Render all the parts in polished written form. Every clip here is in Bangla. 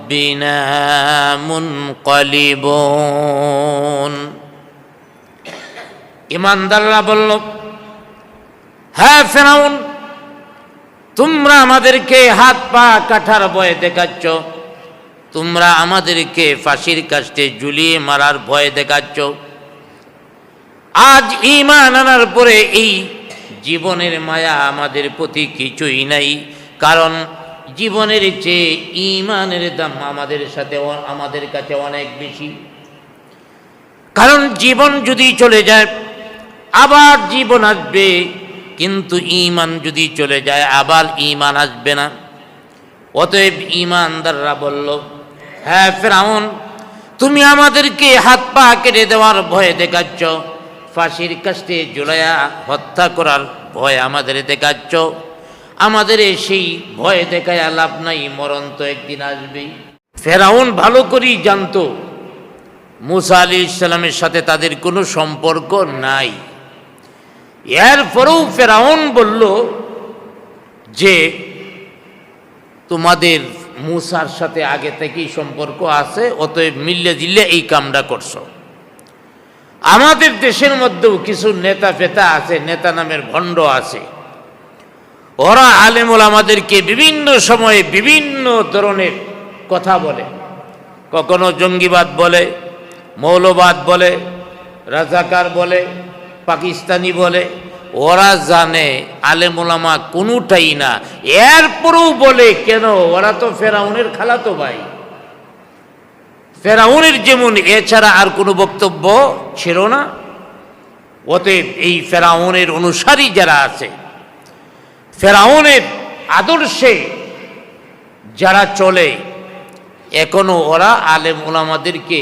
ربنا منقلبون ইমানদাররা বলল, হ্যাঁ ফেরাউন, তোমরা আমাদেরকে হাত পা কাটার ভয় দেখাচ্ছ, তোমরা আমাদেরকে ফাঁসির কাস্টে ঝুলিয়ে মারার ভয় দেখাচ্ছ। আজ ঈমান আনার পরে এই জীবনের মায়া আমাদের প্রতি কিছুই নাই, কারণ জীবনের চেয়ে ঈমানের দাম আমাদের কাছে অনেক বেশি। কারণ জীবন যদি চলে যায় আবার জীবন আসবে, কিন্তু ঈমান যদি চলে যায় আবার ঈমান আসবে না। অতএব ঈমানদাররা বলল, হ্যাঁ ফেরাউন, তুমি আমাদেরকে হাত পা কেটে দেওয়ার ভয় দেখাচ্ছ, ফাঁসির কাস্টে ঝুলাইয়া হত্যা করার ভয় আমাদের দেখাচ্ছ। আমাদের সেই ভয় দেখায় লাভ নাই, মরণ তো একদিন আসবেই। ফেরাউন ভালো করেই জানতো মূসা আলাইহিস সালামের সাথে তাদের কোনো সম্পর্ক নাই। এরপরেও ফেরাউন বলল যে তোমাদের মূসার সাথে আগে থেকেই সম্পর্ক আছে, অতএব মিল্লে জিল্লে এই কামটা করছো। আমাদের দেশের মধ্যেও কিছু নেতা ফেতা আছে, নেতা নামের ভণ্ড আছে, ওরা আলেম ওলামাদেরকে বিভিন্ন সময়ে বিভিন্ন ধরনের কথা বলে, কখনো জঙ্গিবাদ বলে, মৌলবাদ বলে, রাজাকার বলে, পাকিস্তানি বলে। ওরা জানে আলেম ওলামা কোনোটাই না, এরপরেও বলে কেন? ওরা তো ফেরাউনের খালাতো ভাই। ফেরাউনের যেমন এছাড়া আর কোনো বক্তব্য ছিল না। অতএব এই ফেরাউনের অনুসারী যারা আছে, ফেরাউনের আদর্শে যারা চলে, এখনো ওরা আলেম ওলামাদেরকে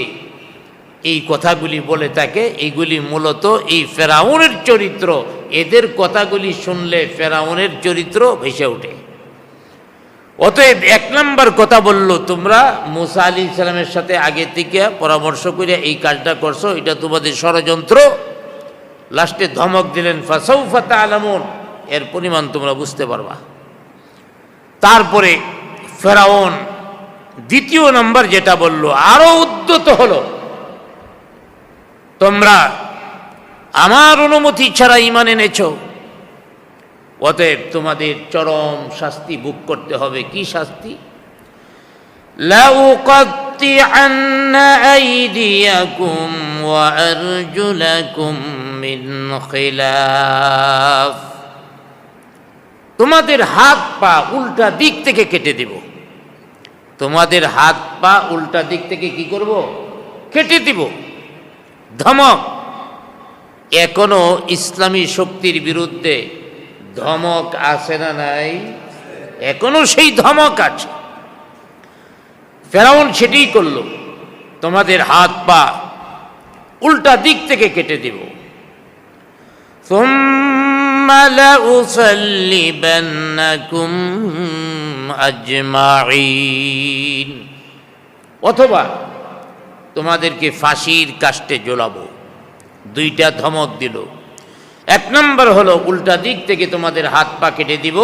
এই কথাগুলি বলে থাকে। এইগুলি মূলত এই ফেরাউনের চরিত্র, এদের কথাগুলি শুনলে ফেরাউনের চরিত্র ভেসে ওঠে। অতএব এক নম্বর কথা বলল, তোমরা মূসা আলাইহিস সালামের সাথে আগে থেকে পরামর্শ করে এই কাজটা করছো, এটা তোমাদের ষড়যন্ত্র। লাস্টে ধমক দিলেন, ফাসাউফা তা'লামুন, এর পরিমাণ তোমরা বুঝতে পারবা। তারপরে ফেরাউন দ্বিতীয় নম্বর যেটা বলল, আরো উদ্যত হলো, তোমরা আমার অনুমতি ছাড়া ঈমান এনেছো, অতএব তোমাদের চরম শাস্তি ভোগ করতে হবে। কি শাস্তি? লাউকাত্তিআন্না আইদিয়াকুম ওয়া আরজুলাকুম মিন খিলাফ, তোমাদের হাত পা উল্টা দিক থেকে কেটে দেব। তোমাদের হাত পা উল্টা দিক থেকে কি করব? কেটে দিব। ধমক। এখনো ইসলামী শক্তির বিরুদ্ধে ধমক আছে না নাই? এখনো সেই ধমক আছে। ফেরাউন সেটাই করল, তোমাদের হাত পা উল্টা দিক থেকে কেটে দিব। সুম্মা লাউসাল্লিবান্নাকুম আজমাইন, অথবা তোমাদেরকে ফাঁসির কাস্টে ঝোলাবো। দুইটা ধমক দিল। এক নম্বর হলো উল্টা দিক থেকে তোমাদের হাত পা কেটে দিব,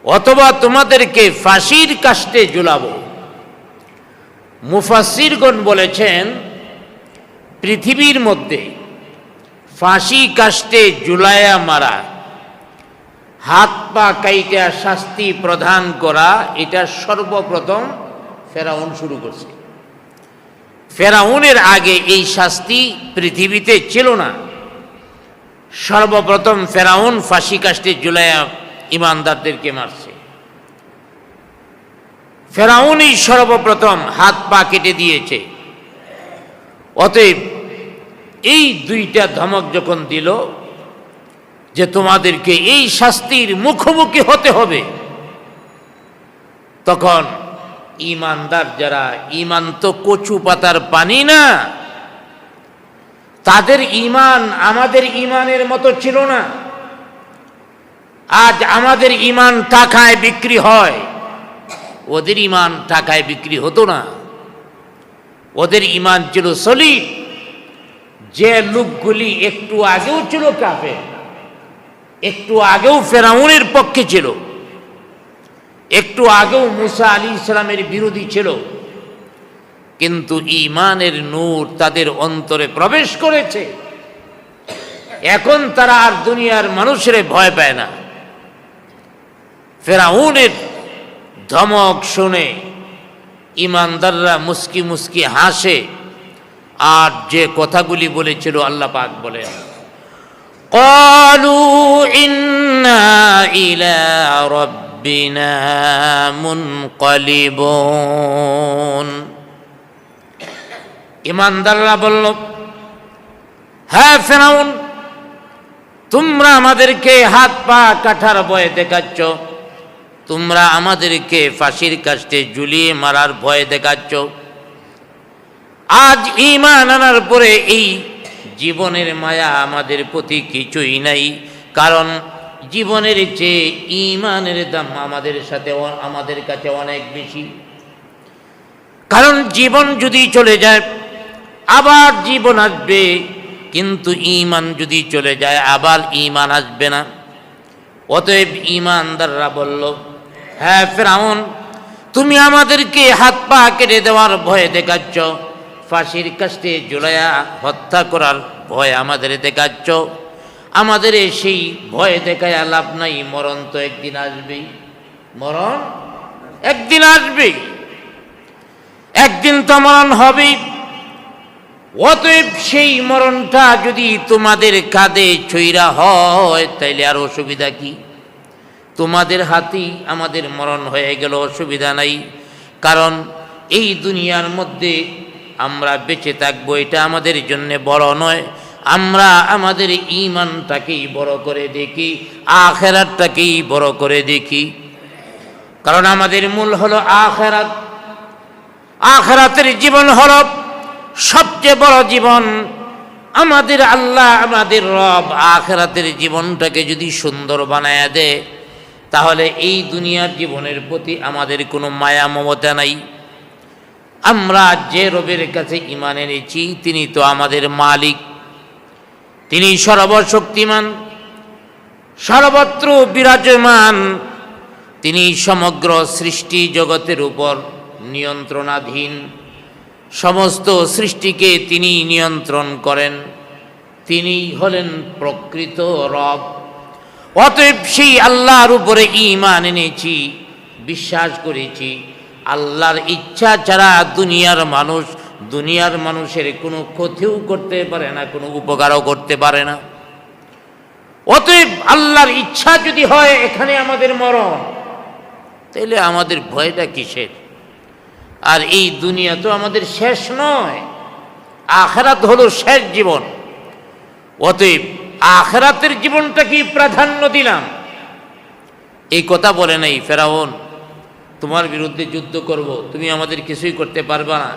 অথবা তোমাদেরকে ফাঁসির কাস্টে ঝুলাবো। মুফাসসিরগণ বলেছেন, পৃথিবীর মধ্যে ফাঁসি কাস্টে ঝুলাইয়া মারা, হাত পা কাইটা শাস্তি প্রদান করা, এটা সর্বপ্রথম ফেরাউন শুরু করছে। ফেরাউনের আগে এই শাস্তি পৃথিবীতে ছিল না। সর্বপ্রথম ফেরাউন ফাঁসি কাস্টে ঝুলাইয়া ইমানদারদেরকে মারছে। ফেরাউনই সর্বপ্রথম হাত পা কেটে দিয়েছে। অতএব এই দুইটা ধমক যখন দিল যে তোমাদেরকে এই শাস্তির মুখোমুখি হতে হবে, তখন ইমানদার যারা, ইমান তো কচু পাতার পানি না, তাদের ইমান আমাদের ইমানের মতো ছিল না। আজ আমাদের ইমান টাকায় বিক্রি হয়, ওদের ইমান টাকায় বিক্রি হতো না। ওদের ইমান ছিল সলিড। যে লোকগুলি একটু আগেও ছিল কাফের, একটু আগেও ফেরাউনের পক্ষে ছিল, একটু আগেও মুসা আলাইহিস সালামের বিরোধী ছিল, কিন্তু ঈমানের নূর তাদের অন্তরে প্রবেশ করেছে। এখন তারা আর দুনিয়ার মানুষের ভয় পায় না। ফেরাউনের ধমক শুনে ঈমানদাররা মুস্কি মুস্কি হাসে। আর যে কথাগুলি বলেছিল আল্লাহ পাক বলেন, ক্বালু ইন্না ইলা রাব্বিনা মুনকালিবুন। ঈমানদাররা বলল, হ্যাঁ ফেরাউন, তোমরা আমাদেরকে হাত পা কাটার ভয় দেখাচ্ছ, তোমরা আমাদেরকে ফাঁসির কাস্টে ঝুলিয়ে মারার ভয় দেখাচ্ছ। আজ ঈমান আনার পরে এই জীবনের মায়া আমাদের প্রতি কিছুই নাই, কারণ জীবনের চেয়ে ঈমানের দাম আমাদের কাছে অনেক বেশি। কারণ জীবন যদি চলে যায় আবার জীবন আসবে, কিন্তু ঈমান যদি চলে যায় আবার ঈমান আসবে না। অতএব ঈমানদাররা বলল, হ্যাঁ ফেরাউন, তুমি আমাদেরকে হাত পা কেটে দেওয়ার ভয় দেখাচ্ছ, ফাঁসির কাস্টে ঝুলাইয়া হত্যা করার ভয় আমাদের দেখাচ্ছ। আমাদের সেই ভয় দেখায় লাভ নাই, মরণ তো একদিন আসবেই, মরণ একদিন আসবেই, একদিন তো মরণ হবেই। অতএব সেই মরণটা যদি তোমাদের কাঁধে ছইরা হয় তাইলে আর অসুবিধা কি? তোমাদের হাতেই আমাদের মরণ হয়ে গেল, অসুবিধা নাই। কারণ এই দুনিয়ার মধ্যে আমরা বেঁচে থাকবো এটা আমাদের জন্য বড় নয়, আমরা আমাদের ঈমানটাকেই বড় করে দেখি, আখিরাতটাকেই বড় করে দেখি। কারণ আমাদের মূল হলো আখিরাত। আখিরাতের জীবন হলো সবচেয়ে বড় জীবন। আমাদের আল্লাহ, আমাদের রব আখিরাতের জীবনটাকে যদি সুন্দর বানায়া দেয়, তাহলে এই দুনিয়ার জীবনের প্রতি আমাদের কোনো মায়া মমতা নাই। আমরা যে রবের কাছে ঈমান এনেছি তিনি তো আমাদের মালিক, তিনি সর্বশক্তিমান, সর্বত্র বিরাজমান, তিনি সমগ্র সৃষ্টি জগতের উপর নিয়ন্ত্রণাধীন, সমস্ত সৃষ্টিকে তিনি নিয়ন্ত্রণ করেন, তিনি হলেন প্রকৃত রব। অতএব সেই আল্লাহর উপরে ঈমান এনেছি, বিশ্বাস করেছি আল্লাহর ইচ্ছা ছাড়া দুনিয়ার মানুষের কোনো ক্ষতিও করতে পারে না, কোনো উপকারও করতে পারে না। অতএব আল্লাহর ইচ্ছা যদি হয় এখানে আমাদের মরণ, তাহলে আমাদের ভয়টা কিসের? আর এই দুনিয়া তো আমাদের শেষ নয়, আখিরাত হলো শেষ জীবন। অতএব আখিরাতের জীবনটাকে প্রাধান্য দিলাম। এই কথা বলে নাই ফেরাউন তোমার বিরুদ্ধে যুদ্ধ করব, তুমি আমাদের কিছুই করতে পারবে না।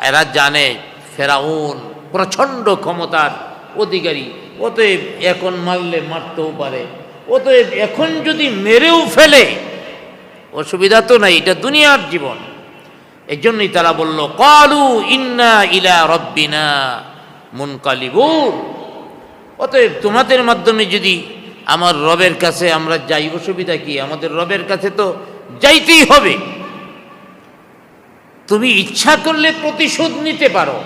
এরা জানে ফেরাউন প্রচণ্ড ক্ষমতার অধিকারী, অতএব এখন মারলে মারতেও পারে, অতএব এখন যদি মেরেও ফেলে অসুবিধা তো নাই, এটা দুনিয়ার জীবন। এই জন্যই তারা বলল, ক্বালু ইন্না ইলা রাব্বিনা মুনকালিবুন। অতএব তোমাদের মাধ্যমে যদি আমার রবের কাছে আমরা যাই, অসুবিধা কি? আমাদের রবের কাছে তো যাইতেই হবে। তুমি ইচ্ছা করলে প্রতিশোধ নিতে পারো।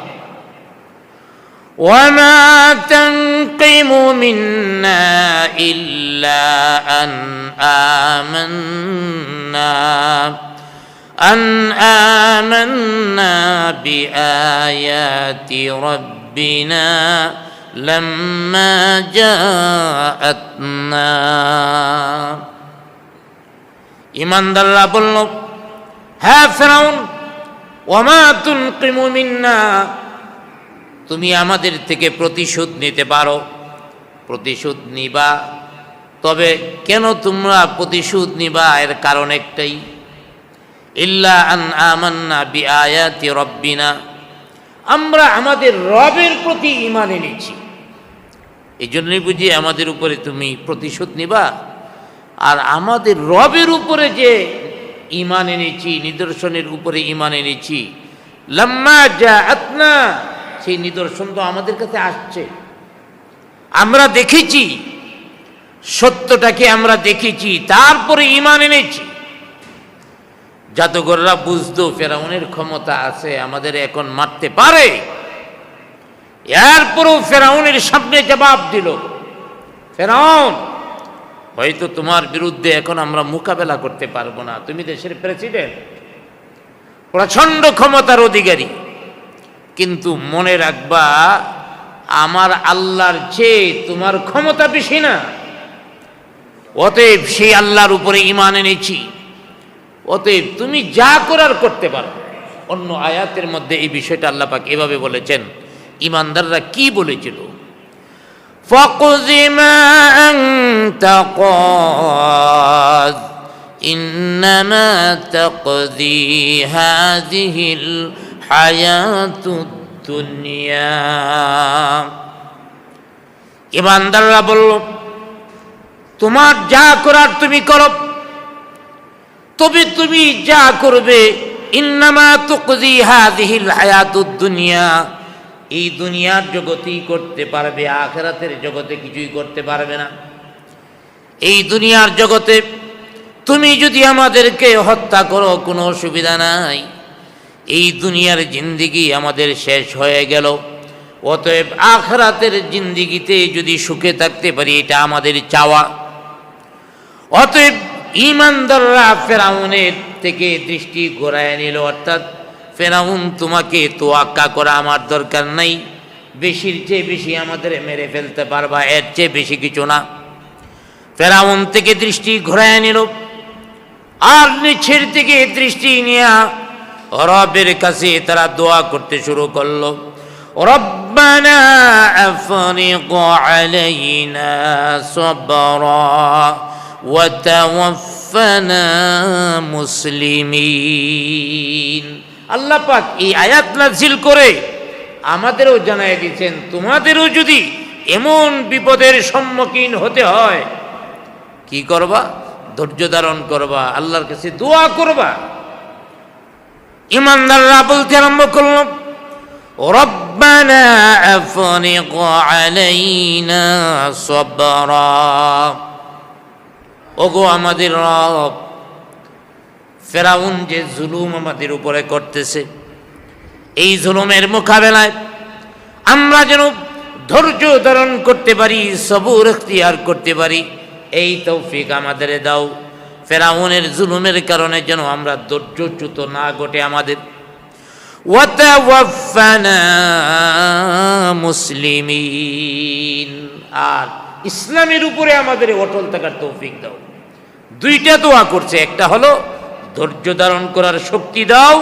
ওয়ামা তানকিমু মিন্না ইল্লা আন আমান্না বিআয়াতি রাব্বিনা লাম্মা জাআতনা। ঈমানদাররা বলল, হ্যাঁ ফেরাউন, ওয়ামা তুনকিমু মিন্না, তুমি আমাদের থেকে প্রতিশোধ নিতে পারো, প্রতিশোধ নিবা। তবে কেন তোমরা প্রতিশোধ নিবা? এর কারণ একটাই, ইল্লা আন আমান্না বিআয়াতি রাব্বিনা, আমরা আমাদের রবের প্রতি ঈমান এনেছি, এই জন্যই বুঝি আমাদের উপরে তুমি প্রতিশোধ নিবা। আর আমাদের রবের উপরে যে ঈমান এনেছি, নিদর্শনের উপরে ঈমান এনেছি, লাম্মা জাআতনা, সেই নিদর্শন তো আমাদের কাছে আসছে, আমরা দেখেছি, সত্যটাকে আমরা দেখেছি, তারপরে ঈমান এনেছি। জাদুঘররা বুঝতো ফেরাউনের ক্ষমতা আছে, আমাদের এখন মারতে পারে। এরপরও ফেরাউনের সামনে জবাব দিল, ফেরাউন হয়তো তোমার বিরুদ্ধে এখন আমরা মোকাবেলা করতে পারবো না, তুমি দেশের প্রেসিডেন্ট, প্রচন্ড ক্ষমতার অধিকারী, কিন্তু মনে রাখবা আমার আল্লাহর চেয়ে তোমার ক্ষমতা বেশি না। অতএব সেই আল্লাহর উপরে ঈমান এনেছি, অতএব তুমি যা করার করতে পারো। অন্য আয়াতের মধ্যে এই বিষয়টা আল্লাহ পাক এভাবে বলেছেন, ঈমানদাররা কি বলেছিল, فاقض ما أنت قاض إنما تقضي هذه الحياة الدنيا। ঈমানদাররা বলল, তোমার যা করার তুমি করো, তবে তুমি যা করবে ইন্নামা তুকদি হাযিহিল হায়াতুদ দুনিয়া, এই দুনিয়ার জগতেই করতে পারবে, আখিরাতের জগতে কিছুই করতে পারবে না। এই দুনিয়ার জগতে তুমি যদি আমাদেরকে হত্যা করো কোনো অসুবিধা নাই, এই দুনিয়ার জিন্দেগি আমাদের শেষ হয়ে গেল। অতএব আখিরাতের জিন্দেগিতে যদি সুখে থাকতে পারি এটা আমাদের চাওয়া। অতএব ঈমানদাররা ফেরাউনের থেকে দৃষ্টি ঘোরায় নিল, অর্থাৎ ফেরাউন তোমাকে তোয়াক্কা করা আমার দরকার নাই, বেশির চেয়ে বেশি আমাদের মেরে ফেলতে পারবা, এর চেয়ে বেশি কিছু না। ফেরাউন থেকে দৃষ্টি ঘোরায় নিল, আর নিচের থেকে দৃষ্টি নিয়ে রবের কাছে তারা দোয়া করতে শুরু করলো, রব্বানা আফরিগ আলাইনা সাবরা ওয়া তাওয়াফফানা মুসলিমিন। আল্লাহ পাক এই আয়াত নাযিল করে আমাদেরও জানায় দিয়েছেন, তোমাদেরও যদি এমন বিপদের সম্মুখীন হতে হয় কি করবা, ধৈর্য ধারণ করবা, আল্লাহর কাছে দোয়া করবা। ঈমানদাররা বলতে আরম্ভ করল, রব্বানা আফরিগ আলাইনা সাবরা, ওগো আমাদের রব, ফেরাউন যে জুলুম আমাদের উপরে করতেছে, এই জুলুমের মোকাবেলায় আমরা যেন ধৈর্য ধারণ করতে পারি, সবুর ইখতিয়ার করতে পারি, এই তৌফিক আমাদের দাও। ফেরাউনের জুলুমের কারণে যেন আমরা ধৈর্যচ্যুত না ঘটে আমাদের। ওয়া তাওয়াফফানা মুসলিমিন, আর ইসলামের উপরে আমাদের অটল থাকার তৌফিক দাও। দুইটা দোয়া করছে, একটা হলো ধৈর্য ধারণ করার শক্তি দাও,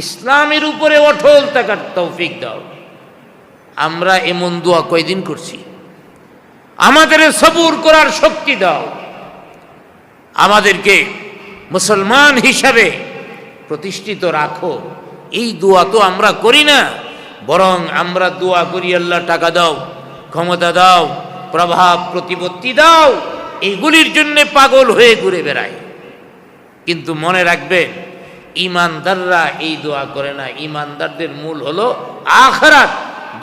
ইসলামের উপরে অটল থাকার তৌফিক দাও। আমরা এমন দোয়া কয়দিন করছি? আমাদের সবুর করার শক্তি দাও, আমাদেরকে মুসলমান হিসাবে প্রতিষ্ঠিত রাখো। এই দোয়া তো আমরা করি না, বরং আমরা দোয়া করি আল্লাহ টাকা দাও, ক্ষমতা দাও, প্রভাব প্রতিপত্তি দাও, এইগুলির জন্য পাগল হয়ে ঘুরে বেড়ায়। কিন্তু মনে রাখবেন, ঈমানদাররা এই দোয়া করে না। ঈমানদারদের মূল হলো আখিরাত,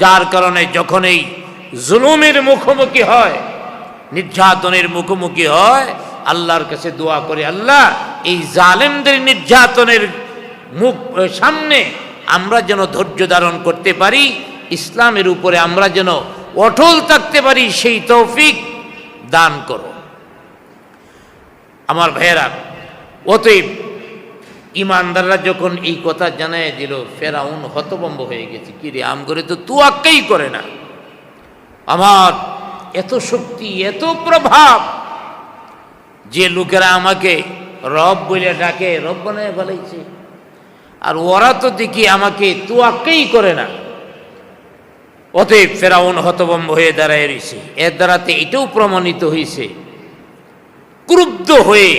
যার কারণে যখন এই জুলুমের মুখোমুখি হয়, নির্যাতনের মুখোমুখি হয়, আল্লাহর কাছে দোয়া করে, আল্লাহ এই জালেমদের নির্যাতনের মুখ সামনে আমরা যেন ধৈর্য ধারণ করতে পারি, ইসলামের উপরে আমরা যেন অটল থাকতে পারি, সেই তৌফিক দান করো। আমার ভাইয়েরা, অতএব ঈমানদাররা যখন এই কথা জানায় দিল, ফেরাউন হতভম্ব হয়ে গেছে, কি রে, আম করে তো তোয়াক্কাই করে না, আমার এত শক্তি, এত প্রভাব, যে লোকেরা আমাকে রব বলে ডাকে, রব বানায় বলাইছে, আর ওরা তো দেখি আমাকে তোয়াক্কাই করে না। অতএব ফেরাউন হতভম্ব হয়ে দাঁড়ায় রয়েছে। এর দ্বারাতে এটাও প্রমাণিত হয়েছে, ক্রুদ্ধ হয়ে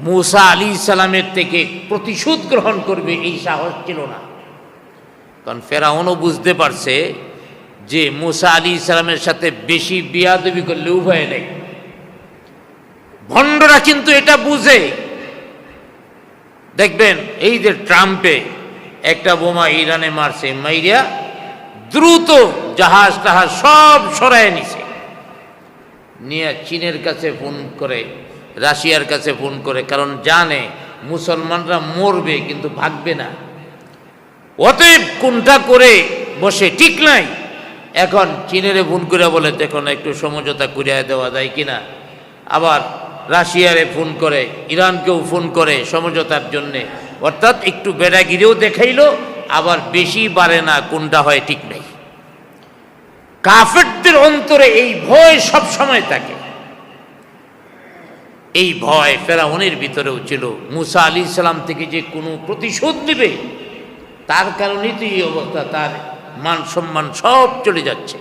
মূসা আলাইহিস সালামের থেকে প্রতিশোধ গ্রহণ করবে এই সাহস ছিল না। কারণ ফেরাউনও বুঝতে পারছে যে মূসা আলাইহিস সালামের সাথে বেশি বিয়াদবি করলে উভয় নেই। ভণ্ডরা কিন্তু এটা বুঝে। দেখবেন এই যে ট্রাম্পে একটা বোমা ইরানে মারছে, মাইরিয়া দ্রুত জাহাজ টাহাজ সব সরায় নিছে, নিয়ে চীনের কাছে ফোন করে, রাশিয়ার কাছে ফোন করে, কারণ জানে মুসলমানরা মরবে কিন্তু ভাগবে না। অতএব কোনটা করে বসে ঠিক নাই। এখন চীনেরে ফোন করে বলে দেখুন একটু সমঝোতা করিয়া দেওয়া যায় কিনা, আবার রাশিয়ারে ফোন করে, ইরানকেও ফোন করে সমঝোতার জন্যে, অর্থাৎ একটু বেড়াগিরিও দেখাইলো, আবার বেশি বাড়ে না, কোনটা হয় ঠিক নেই। কাফেরদের অন্তরে এই ভয় সব সময় থাকে। এই ভয় ফেরাউনের ভিতরেও ছিল। মুসা আলাইহিস সালাম থেকে যে কোনো প্রতিশোধ নেবে, তার কারণেই তো এই অবস্থা, তার মান সম্মান সব চলে যাচ্ছে।